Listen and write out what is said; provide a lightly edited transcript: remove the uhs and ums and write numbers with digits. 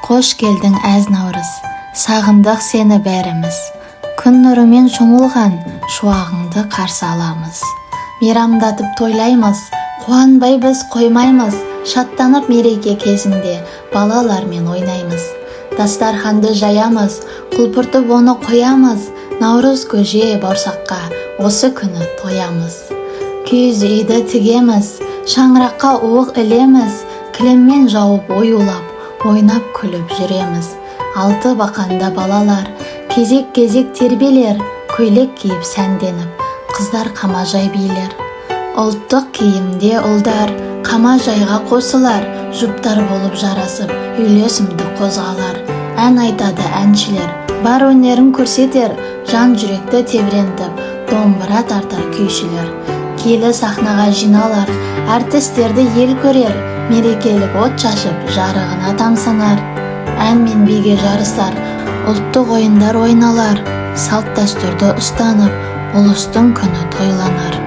Қош келдің әз наурыз, сағындық сені бәріміз. Күн нұрымен шомылған шуағыңды қарсы аламыз. Мейрамдатып тойлаймыз, қуанбай біз қоймаймыз. Шаттанып мереке кезінде балалармен ойнаймыз. Дастарханды жаямыз, құлпыртып оны қоямыз. Наурыз көже бауырсаққа осы күні тоямыз. Киіз үйді тігеміз, шаңыраққа уық ілеміз. Кілеммен жауып оюлап, ойнап күліп жүреміз. Алты бақанда балалар кезек-кезек тербелер, көйлек киіп сәнденіп, қыздар қамажай билер. Ұлттық киімде ұлдар қамажайға қосылар, жұптар болып жарасып, үйлесімді қозғалар. Ән айтады әншілер, бар өнерін көрсетер, жан жүректі тебірентіп, домбыра тартар күйшілер. Киелі сахнаға жиналар, әртістерді ел көрер, мерекелік от шашып, жарығына тамсанар. Ән мен биге жарысар, ұлттық ойындар ойналар, салт дәстүрді ұстанып, ұлыстың күні тойланар.